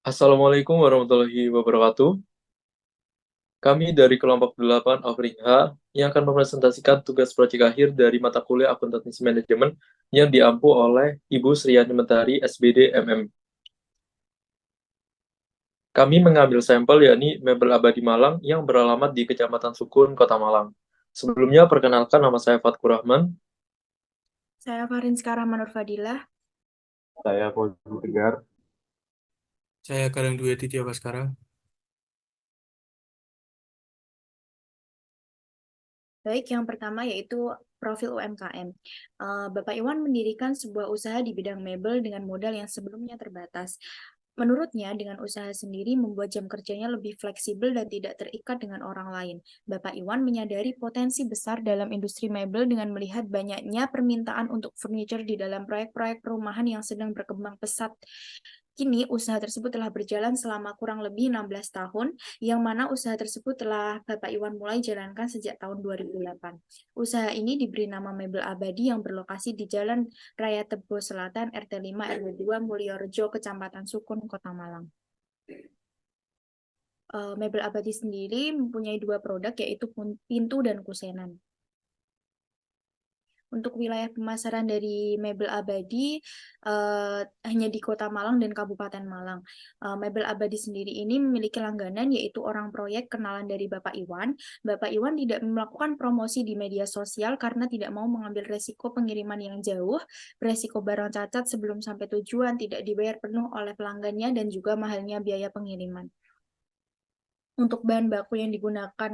Assalamualaikum warahmatullahi wabarakatuh. Kami dari kelompok 8 Offering H yang akan mempresentasikan tugas proyek akhir dari mata kuliah Akuntansi Manajemen yang diampu oleh Ibu Sriani Mentari, SBD MM. Kami mengambil sampel yakni mebel abadi Malang yang beralamat di Kecamatan Sukun, Kota Malang. Sebelumnya, perkenalkan nama saya Fatkur Rahman. Saya Farinska Rahmanur Fadilah. Saya Fauzi Tegar. Saya Galang Dwi Aditya Baskara. Baik, yang pertama yaitu profil UMKM. Bapak Iwan mendirikan sebuah usaha di bidang mebel dengan modal yang sebelumnya terbatas. Menurutnya, dengan usaha sendiri membuat jam kerjanya lebih fleksibel dan tidak terikat dengan orang lain. Bapak Iwan menyadari potensi besar dalam industri mebel dengan melihat banyaknya permintaan untuk furniture di dalam proyek-proyek perumahan yang sedang berkembang pesat. Kini, usaha tersebut telah berjalan selama kurang lebih 16 tahun, yang mana usaha tersebut telah Bapak Iwan mulai jalankan sejak tahun 2008. Usaha ini diberi nama Mebel Abadi yang berlokasi di Jalan Raya Tebo Selatan, RT 5 RW 2, Mulyorejo, Kecamatan Sukun, Kota Malang. Mebel Abadi sendiri mempunyai dua produk, yaitu pintu dan kusenan. Untuk wilayah pemasaran dari Mebel Abadi hanya di Kota Malang dan Kabupaten Malang. Mebel Abadi sendiri ini memiliki langganan, yaitu orang proyek kenalan dari Bapak Iwan. Bapak Iwan tidak melakukan promosi di media sosial karena tidak mau mengambil resiko pengiriman yang jauh, resiko barang cacat sebelum sampai tujuan, tidak dibayar penuh oleh pelanggannya, dan juga mahalnya biaya pengiriman. Untuk bahan baku yang digunakan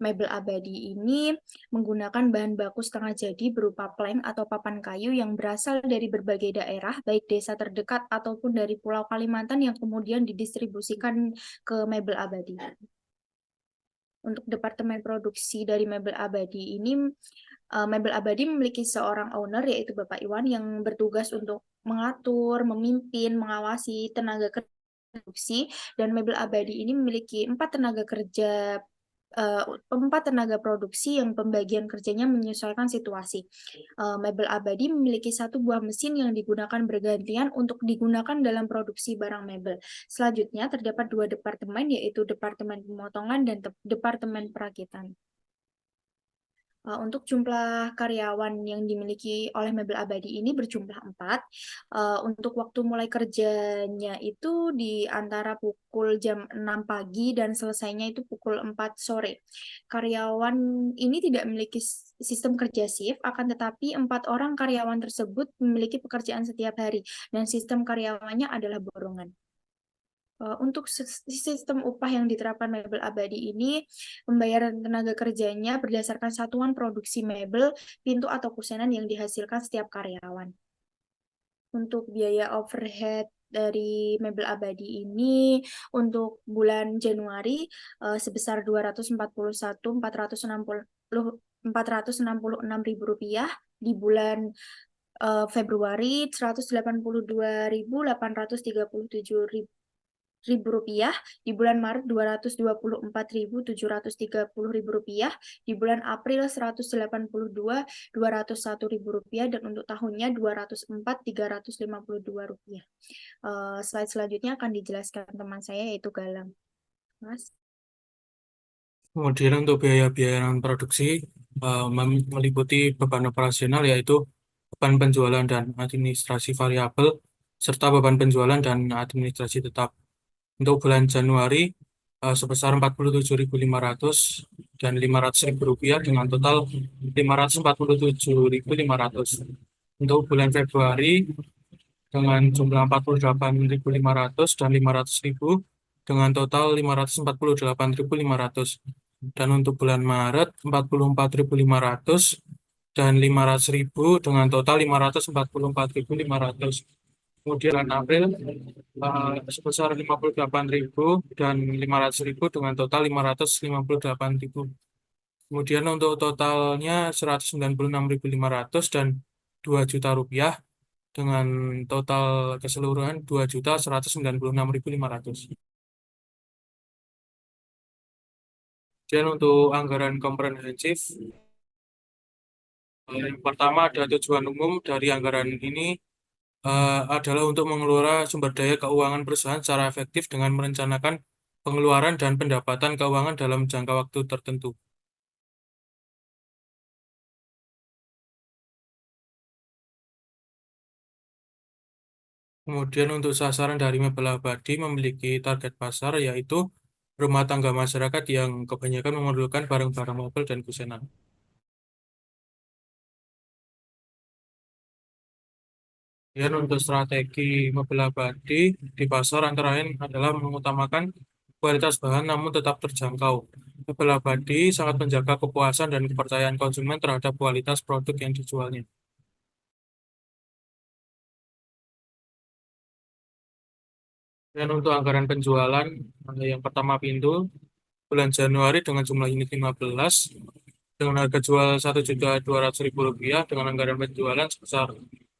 Mebel Abadi ini menggunakan bahan baku setengah jadi berupa plank atau papan kayu yang berasal dari berbagai daerah, baik desa terdekat ataupun dari Pulau Kalimantan, yang kemudian didistribusikan ke Mebel Abadi. Untuk departemen produksi dari Mebel Abadi ini, Mebel Abadi memiliki seorang owner, yaitu Bapak Iwan, yang bertugas untuk mengatur, memimpin, mengawasi tenaga produksi, dan Mebel Abadi ini memiliki empat tenaga produksi yang pembagian kerjanya menyesuaikan situasi. Mebel Abadi memiliki satu buah mesin yang digunakan bergantian untuk digunakan dalam produksi barang mebel. Selanjutnya terdapat dua departemen, yaitu Departemen Pemotongan dan Departemen Perakitan. Untuk jumlah karyawan yang dimiliki oleh Mebel Abadi ini berjumlah 4. Untuk waktu mulai kerjanya itu di antara pukul jam 6 pagi dan selesainya itu pukul 4 sore. Karyawan ini tidak memiliki sistem kerja shift, akan tetapi 4 orang karyawan tersebut memiliki pekerjaan setiap hari, dan sistem karyawannya adalah borongan. Untuk sistem upah yang diterapkan Mebel Abadi ini, pembayaran tenaga kerjanya berdasarkan satuan produksi mebel, pintu atau kusenan yang dihasilkan setiap karyawan. Untuk biaya overhead dari Mebel Abadi ini untuk bulan Januari sebesar Rp241.466.000, di bulan Februari Rp182.837.000, di bulan Maret Rp224.730.000, di bulan April Rp182.201.000, dan untuk tahunnya Rp204.352. Slide selanjutnya akan dijelaskan teman saya, yaitu Galang. Mas. Kemudian untuk biaya-biaya produksi meliputi beban operasional, yaitu beban penjualan dan administrasi variabel serta beban penjualan dan administrasi tetap. Untuk bulan Januari sebesar 47.500 dan Rp500.000 dengan total 547.500. Untuk bulan Februari dengan jumlah 48.500 dan Rp500.000 dengan total 548.500. Dan untuk bulan Maret 44.500 dan Rp500.000 dengan total 544.500. Kemudian bulan April sebesar 58.000 dan Rp500.000 dengan total 558.000. Kemudian untuk totalnya 196.500 dan Rp2.000.000 dengan total keseluruhan 2.196.500. Dan untuk anggaran komprehensif, yang pertama ada tujuan umum dari anggaran ini, adalah untuk mengelola sumber daya keuangan perusahaan secara efektif dengan merencanakan pengeluaran dan pendapatan keuangan dalam jangka waktu tertentu. Kemudian untuk sasaran dari mebel abadi memiliki target pasar yaitu rumah tangga masyarakat yang kebanyakan memerlukan barang-barang mebel dan kusenan. Dan untuk strategi mebel abadi di pasar antara lain adalah mengutamakan kualitas bahan namun tetap terjangkau. Mebel abadi sangat menjaga kepuasan dan kepercayaan konsumen terhadap kualitas produk yang dijualnya. Dan untuk anggaran penjualan, yang pertama pintu, bulan Januari dengan jumlah unit 15, dengan harga jual Rp1.200.000 dengan anggaran penjualan sebesar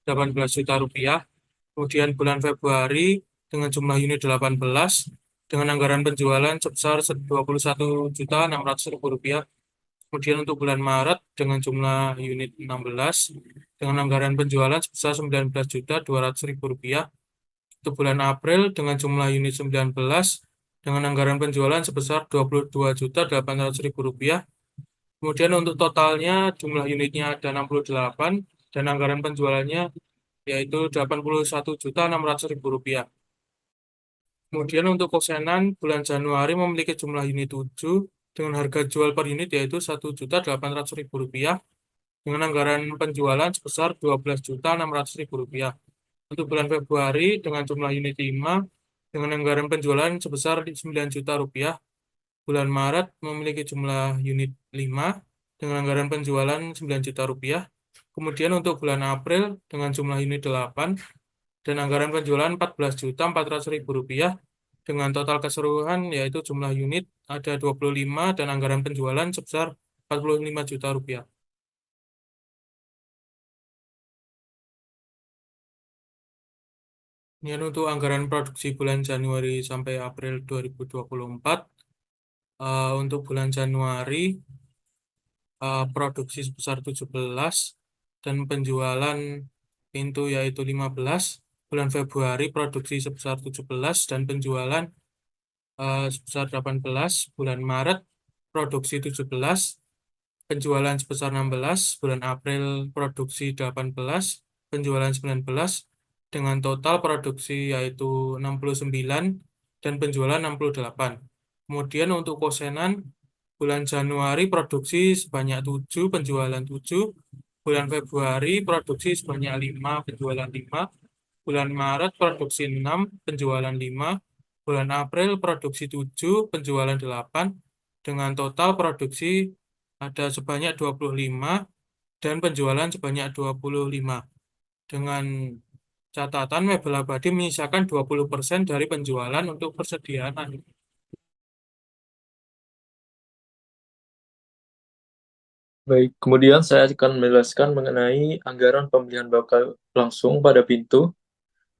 Rp18 juta. Kemudian bulan Februari dengan jumlah unit 18, dengan anggaran penjualan sebesar Rp21.600.000. Kemudian untuk bulan Maret dengan jumlah unit 16, dengan anggaran penjualan sebesar Rp19.200.000. Untuk bulan April dengan jumlah unit 19 dengan anggaran penjualan sebesar Rp22.800.000. Kemudian untuk totalnya jumlah unitnya ada 68 dan anggaran penjualannya yaitu Rp81.600.000. Kemudian untuk kosenan bulan Januari memiliki jumlah unit 7 dengan harga jual per unit yaitu Rp1.800.000 dengan anggaran penjualan sebesar Rp12.600.000. Untuk bulan Februari dengan jumlah unit 5 dengan anggaran penjualan sebesar Rp9 juta. Bulan Maret memiliki jumlah unit 5 dengan anggaran penjualan Rp9 juta. Kemudian untuk bulan April dengan jumlah unit 8 dan anggaran penjualan Rp14.400.000 dengan total keseluruhan yaitu jumlah unit ada 25 dan anggaran penjualan sebesar Rp45 juta. Ini untuk anggaran produksi bulan Januari sampai April 2024. Untuk bulan Januari produksi sebesar 17 dan penjualan pintu yaitu 15. Bulan Februari produksi sebesar 17 dan penjualan sebesar 18. Bulan Maret produksi 17, penjualan sebesar 16. Bulan April produksi 18, penjualan 19 dengan total produksi yaitu 69 dan penjualan 68. Kemudian untuk kosenan bulan Januari produksi sebanyak 7, penjualan 7. Bulan Februari produksi sebanyak 5, penjualan 5. Bulan Maret produksi 6, penjualan 5. Bulan April produksi 7, penjualan 8. Dengan total produksi ada sebanyak 25 dan penjualan sebanyak 25. Dengan catatan mebel abadi menyisakan 20% dari penjualan untuk persediaan. Baik, kemudian saya akan menjelaskan mengenai anggaran pembelian baku langsung pada pintu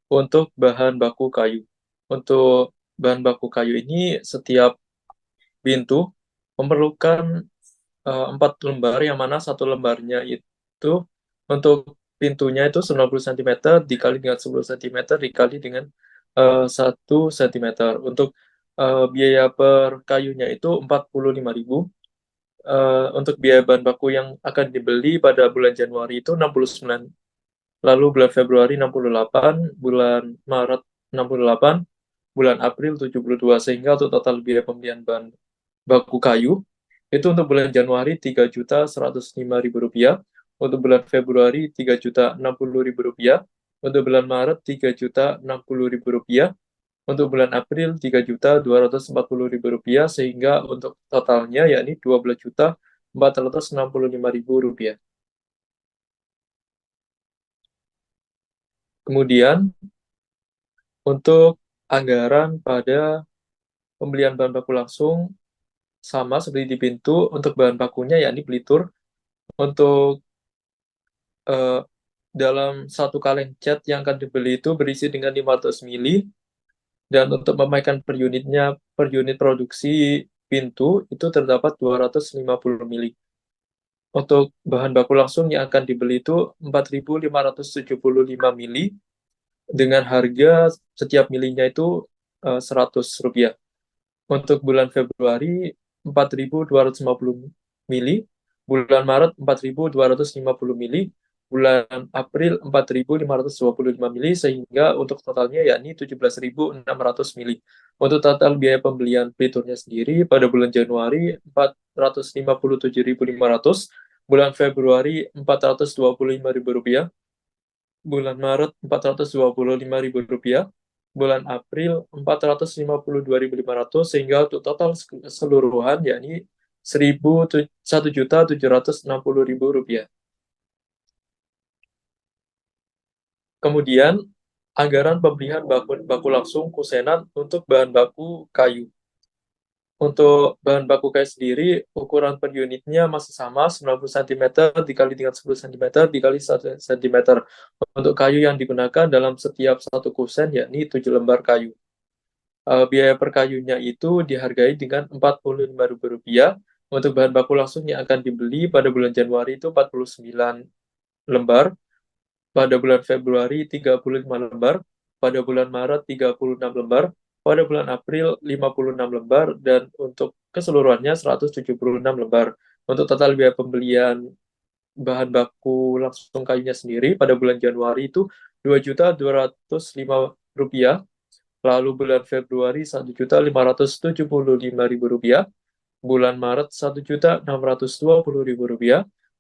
untuk bahan baku kayu. Untuk bahan baku kayu ini, setiap pintu memerlukan 4 lembar, yang mana satu lembarnya itu untuk pintunya itu 90 cm dikali dengan 10 cm dikali dengan 1 cm. Untuk biaya per kayunya itu 45.000. Untuk biaya bahan baku yang akan dibeli pada bulan Januari itu 69, lalu bulan Februari 68, bulan Maret 68, bulan April 72, sehingga untuk total biaya pembelian bahan baku kayu itu untuk bulan Januari Rp3.105.000, untuk bulan Februari Rp3.060.000, untuk bulan Maret Rp3.060.000, untuk bulan April Rp3.240.000, sehingga untuk totalnya yakni Rp12.465.000. Kemudian untuk anggaran pada pembelian bahan baku langsung sama seperti di pintu. Untuk bahan bakunya yakni pelitur. Untuk dalam satu kaleng cat yang akan dibeli itu berisi dengan 500 mili, dan untuk pemakaian per unitnya, per unit produksi pintu itu terdapat 250 mili. Untuk bahan baku langsung yang akan dibeli itu 4.575 mili, dengan harga setiap milinya itu Rp100. Untuk bulan Februari 4.250 mili, bulan Maret 4.250 mili, bulan April 4.525 mili, sehingga untuk totalnya yakni 17.600 mili. Untuk total biaya pembelian peliturnya sendiri pada bulan Januari 457.500, bulan Februari Rp425.000, bulan Maret Rp425.000, bulan April Rp452.500, sehingga untuk total keseluruhan yakni Rp1.760.000. Kemudian anggaran pembelian baku langsung kusenan untuk bahan baku kayu. Untuk bahan baku kayu sendiri, ukuran per unitnya masih sama, 90 cm dikali dengan 10 cm dikali 1 cm. Untuk kayu yang digunakan dalam setiap satu kusen, yakni 7 lembar kayu. Biaya per kayunya itu dihargai dengan Rp45.000. Untuk bahan baku langsung yang akan dibeli pada bulan Januari itu 49 lembar, pada bulan Februari 35 lembar, pada bulan Maret 36 lembar, pada bulan April 56 lembar, dan untuk keseluruhannya 176 lembar. Untuk total biaya pembelian bahan baku langsung kayunya sendiri pada bulan Januari itu Rp2.205.000, lalu bulan Februari Rp1.575.000, bulan Maret Rp1.620.000,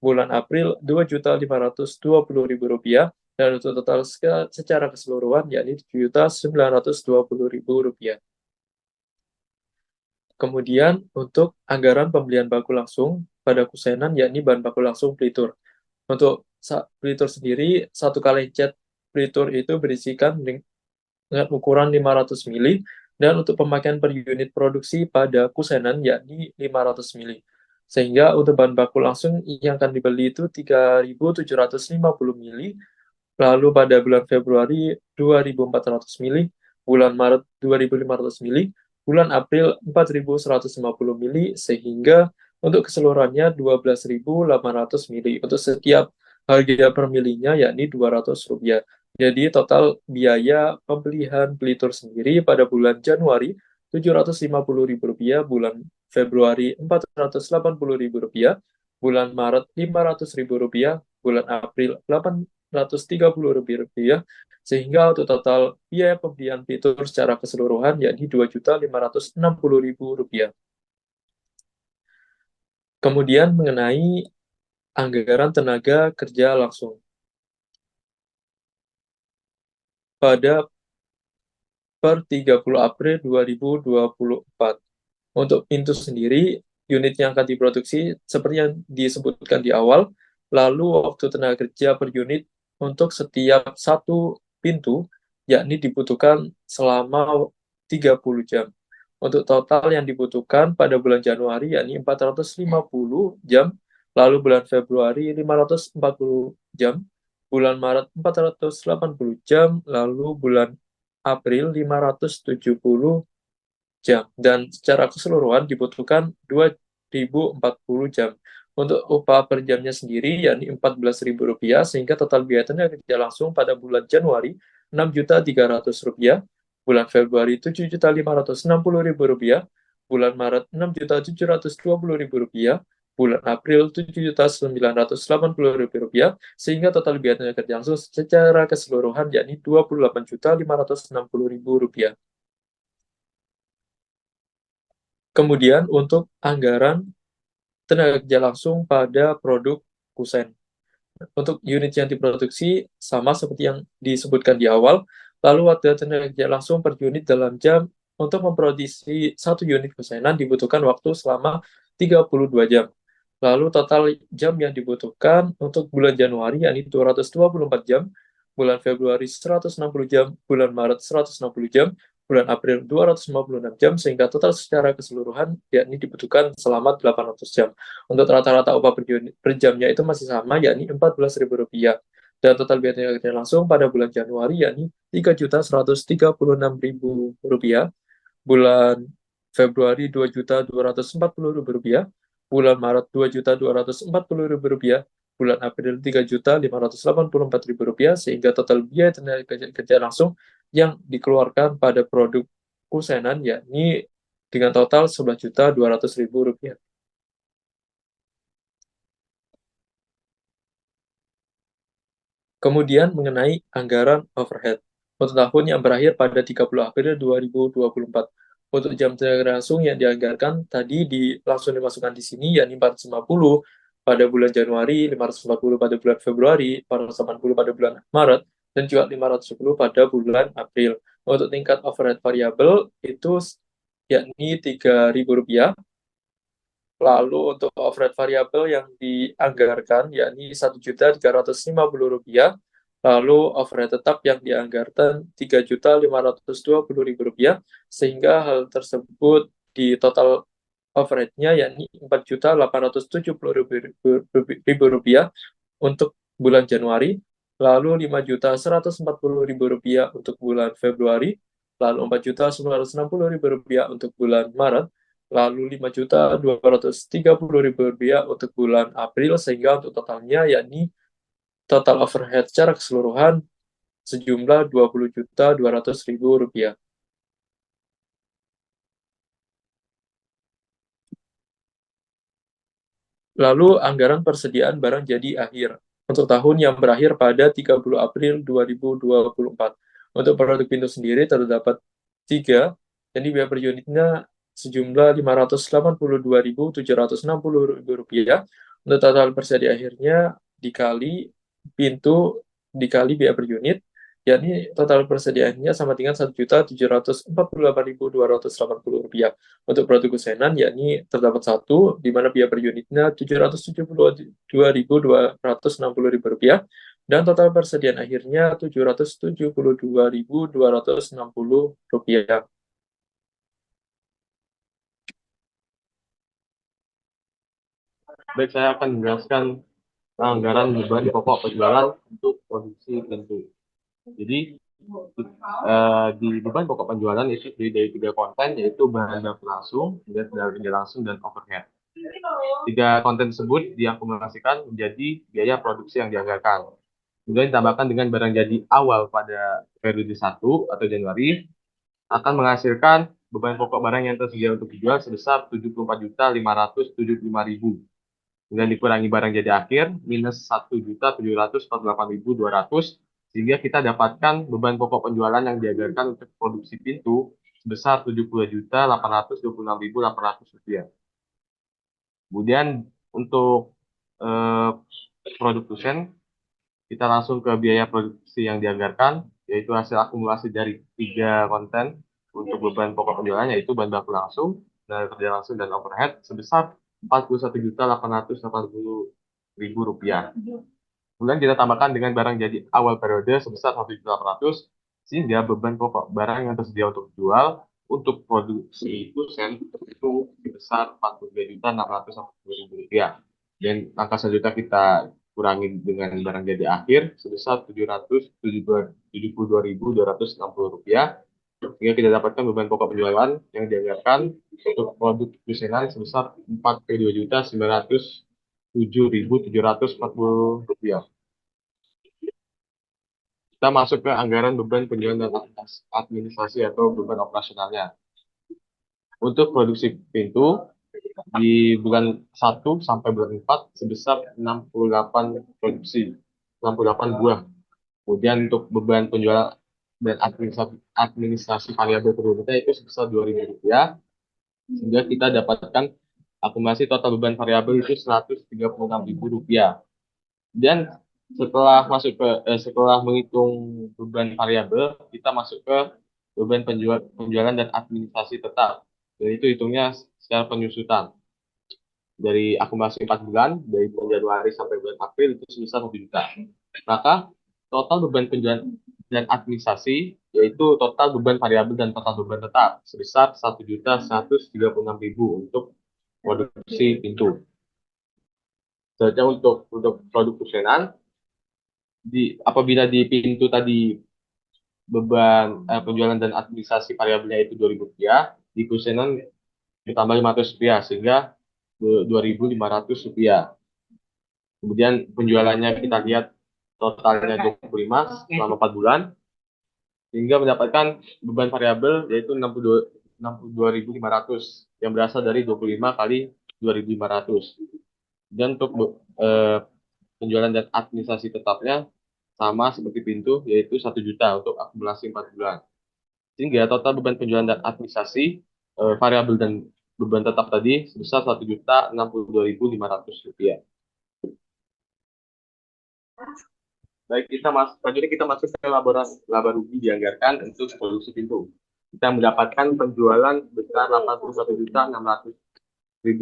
bulan April Rp2.520.000, dan untuk total secara keseluruhan yakni Rp7.920.000. Kemudian untuk anggaran pembelian baku langsung pada kusenan yakni bahan baku langsung pelitur. Untuk pelitur sendiri, satu kali cat pelitur itu berisikan dengan ukuran 500 mili, dan untuk pemakaian per unit produksi pada kusenan yakni 500 mili. Sehingga untuk bahan baku langsung yang akan dibeli itu 3.750 mili, lalu pada bulan Februari 2.400 mili, bulan Maret 2.500 mili, bulan April 4.150 mili, sehingga untuk keseluruhannya 12.800 mili. Untuk setiap harga per milinya yakni Rp200. Jadi total biaya pembelian pelitur sendiri pada bulan Januari Rp750.000, bulan Februari Rp480.000, bulan Maret Rp500.000, bulan April Rp830.000, sehingga untuk total biaya pembelian pelitur secara keseluruhan yakni Rp2.560.000. Kemudian mengenai anggaran tenaga kerja langsung. Pada per 30 April 2024. Untuk pintu sendiri, unit yang akan diproduksi seperti yang disebutkan di awal, lalu waktu tenaga kerja per unit untuk setiap satu pintu, yakni dibutuhkan selama 30 jam. Untuk total yang dibutuhkan pada bulan Januari, yakni 450 jam, lalu bulan Februari 540 jam, bulan Maret 480 jam, lalu bulan April 570 jam, dan secara keseluruhan dibutuhkan 2.040 jam. Untuk upah per jamnya sendiri yakni Rp14.000, sehingga total biaya tenaga kerja langsung pada bulan Januari Rp6.300.000, bulan Februari Rp7.560.000, bulan Maret Rp6.720.000, bulan April Rp7.980.000, sehingga total biaya tenaga kerja langsung secara keseluruhan yakni Rp28.560.000. Kemudian untuk anggaran tenaga kerja langsung pada produk kusen. Untuk unit yang diproduksi sama seperti yang disebutkan di awal, lalu waktu tenaga kerja langsung per unit dalam jam. Untuk memproduksi satu unit kusenan dibutuhkan waktu selama 32 jam. Lalu total jam yang dibutuhkan untuk bulan Januari yakni 224 jam, bulan Februari 160 jam, bulan Maret 160 jam, bulan April 256 jam, sehingga total secara keseluruhan yakni dibutuhkan selama 800 jam. Untuk rata-rata upah per jamnya itu masih sama, yakni Rp14.000. Dan total biaya tenaga kerja langsung pada bulan Januari yakni Rp3.136.000, bulan Februari Rp2.240.000, bulan Maret Rp2.240.000, bulan April Rp3.584.000, sehingga total biaya tenaga kerja langsung yang dikeluarkan pada produk kusenan yakni dengan total Rp11.200.000. Kemudian mengenai anggaran overhead untuk tahun yang berakhir pada 30 April 2024. Untuk jam tenaga langsung yang dianggarkan tadi langsung dimasukkan di sini yakni 450 pada bulan Januari, 540 pada bulan Februari, 480 pada bulan Maret, dan juga 510 pada bulan April. Untuk tingkat overhead variabel itu yakni Rp3.000. Lalu untuk overhead variabel yang dianggarkan yakni Rp1.350.000. Lalu overhead tetap yang dianggarkan Rp3.520.000, sehingga hal tersebut di total overhead-nya yakni Rp4.870.000 untuk bulan Januari, lalu Rp5.140.000 untuk bulan Februari, lalu Rp4.960.000 untuk bulan Maret, lalu Rp5.230.000 untuk bulan April, sehingga untuk totalnya yakni total overhead secara keseluruhan sejumlah Rp20.200.000. Lalu anggaran persediaan barang jadi akhir untuk tahun yang berakhir pada 30 April 2024. Untuk produk pintu sendiri terdapat 3, jadi biaya per unitnya sejumlah Rp582.760. Untuk total persediaan akhirnya dikali pintu dikali biaya per unit, yakni total persediaannya sama dengan Rp1.748.280. Untuk produk kusenan, yakni terdapat 1, di mana biaya per unitnya Rp772.260, dan total persediaan akhirnya Rp772.260. Baik, saya akan menjelaskan anggaran beban pokok penjualan untuk produksi pintu. Jadi di beban pokok penjualan itu terdiri dari 3 konten, yaitu bahan baku langsung, tenaga kerja langsung, dan overhead. 3 konten tersebut diakumulasikan menjadi biaya produksi yang dianggarkan. Kemudian ditambahkan dengan barang jadi awal pada periode 1 atau Januari, akan menghasilkan beban pokok barang yang tersedia untuk dijual sebesar Rp74.575.000. Kemudian dikurangi barang jadi akhir minus Rp1.748.200, sehingga kita dapatkan beban pokok penjualan yang dianggarkan untuk produksi pintu sebesar Rp72.826.800. Kemudian untuk produk kusen, kita langsung ke biaya produksi yang dianggarkan, yaitu hasil akumulasi dari 3 konten untuk beban pokok penjualan, yaitu bahan baku langsung, tenaga kerja langsung, dan overhead sebesar Rp41.880.000. Kemudian kita tambahkan dengan barang jadi awal periode sebesar Rp1.800.000, sehingga beban pokok barang yang tersedia untuk dijual untuk produksi kusen itu sebesar Rp43.680.000. Dan angka selanjutnya kita kurangi dengan barang jadi akhir sebesar Rp772.260, sehingga kita dapatkan beban pokok penjualan yang dianggarkan untuk produk kusenan sebesar Rp42.907.740. Kita masuk ke anggaran beban penjualan dan administrasi atau beban operasionalnya. Untuk produksi pintu di bulan 1 sampai bulan 4 sebesar 68 buah. Kemudian untuk beban penjualan dan administrasi variabel per unitnya itu sebesar Rp2.000, sehingga kita dapatkan akumulasi total beban variabel itu Rp136.000. Dan setelah menghitung beban variabel, kita masuk ke beban penjualan dan administrasi tetap. Dan itu hitungnya secara penyusutan. Dari akumulasi 4 bulan, dari bulan Januari sampai bulan April itu sebesar Rp1 juta. Maka total beban penjualan dan administrasi, yaitu total beban variabel dan total beban tetap sebesar Rp1.136.000 untuk produksi pintu. Selanjutnya untuk produk kusenan, apabila di pintu tadi beban penjualan dan administrasi variabelnya itu Rp2.000, di kusenan ditambah Rp500, sehingga Rp2.500. Kemudian penjualannya kita lihat totalnya 25 selama 4 bulan, hingga mendapatkan beban variabel yaitu 62.500 yang berasal dari 25 kali 2.500. Dan untuk penjualan dan administrasi tetapnya sama seperti pintu, yaitu 1 juta untuk akumulasi 4 bulan. Sehingga total beban penjualan dan administrasi variabel dan beban tetap tadi sebesar 1.062.500 rupiah. Baik, selanjutnya kita masuk ke laba rugi dianggarkan untuk produksi pintu. Kita mendapatkan penjualan sebesar 81.600.000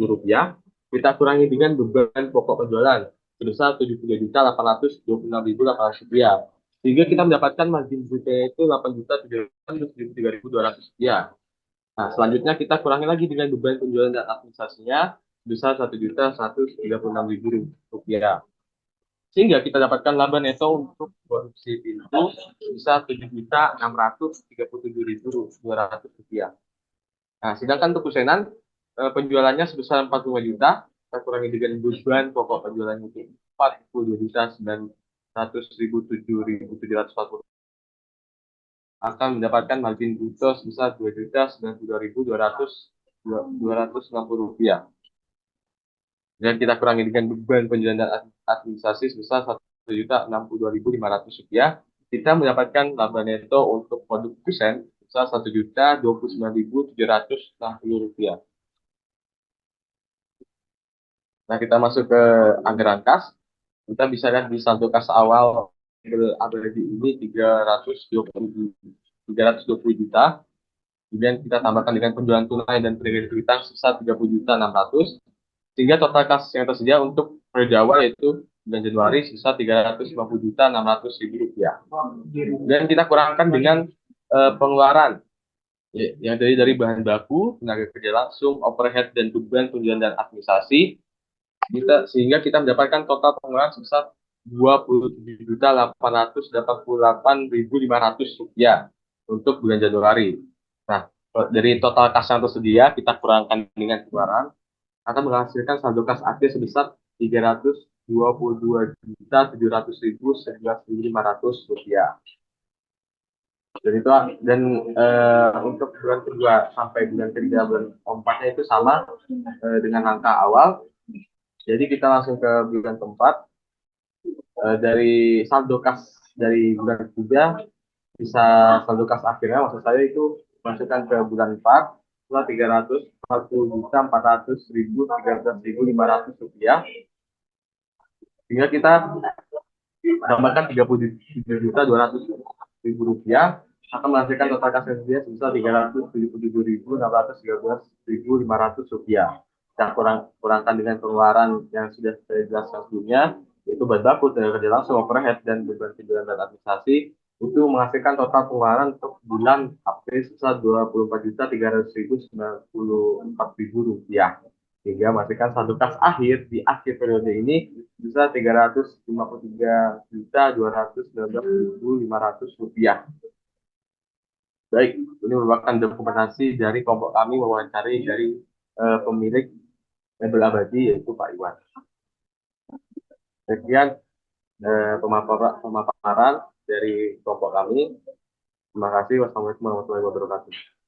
rupiah. Kita kurangi dengan beban pokok penjualan sebesar 72.826.800 rupiah. Sehingga kita mendapatkan margin brutnya itu 8.733.200 rupiah. Nah, selanjutnya kita kurangi lagi dengan beban penjualan dan administrasinya sebesar 1.136.000 rupiah. Sehingga kita dapatkan laba neto untuk produksi pintu bisa 7.637.200 rupiah. Nah, sedangkan untuk kusenan penjualannya sebesar 45 juta, kita kurangi dengan beban pokok penjualan itu 42.900.740, akan mendapatkan margin bruto sebesar 2.092.260 rupiah. Dan kita kurangi dengan beban penjualan dan administrasi sebesar 1.062.500 rupiah, kita mendapatkan laba neto untuk produk kusen sebesar 1.029.760 rupiah. Nah, kita masuk ke anggaran kas. Kita bisa lihat di saldo kas awal abadi ini 320 juta. Kemudian kita tambahkan dengan penjualan tunai dan kredit utang sebesar 30.600.000. Sehingga total kas yang tersedia untuk periode awal yaitu bulan Januari sebesar 350.600.000 rupiah. Dan kita kurangkan dengan pengeluaran yang dari bahan baku, tenaga kerja langsung, overhead dan beban penjualan dan administrasi. Sehingga kita mendapatkan total pengeluaran sebesar 27.888.500 rupiah untuk bulan Januari. Nah, dari total kas yang tersedia kita kurangkan dengan pengeluaran akan menghasilkan saldo kas akhir sebesar 322.700.011.500 rupiah. Untuk bulan kedua sampai bulan ketiga, bulan keempatnya itu sama dengan angka awal. Jadi kita langsung ke bulan keempat. Dari saldo kas dari bulan ketiga bisa saldo kas akhirnya, maksud saya itu masukkan ke bulan 4 setelah 340.400.013.500 rupiah, sehingga kita tambahkan 37.200.000 rupiah akan menghasilkan total kas rupiah sebesar 377.613.500 rupiah. Kita kurangkan dengan pengeluaran yang sudah saya jelaskan sebelumnya, yaitu bahan baku, tenaga kerja langsung, overhead dan beban penjualan dan administrasi, itu menghasilkan total pengeluaran untuk bulan April sebesar 24.300.094 rupiah, sehingga menghasilkan saldo kas akhir di akhir periode ini bisa 353.219.500 rupiah. Baik, ini merupakan dokumentasi dari kelompok kami mewawancari dari pemilik mebel abadi yaitu Pak Iwan. Sekian pemaparan dari kelompok kami. Terima kasih. Wassalamualaikum warahmatullahi wabarakatuh.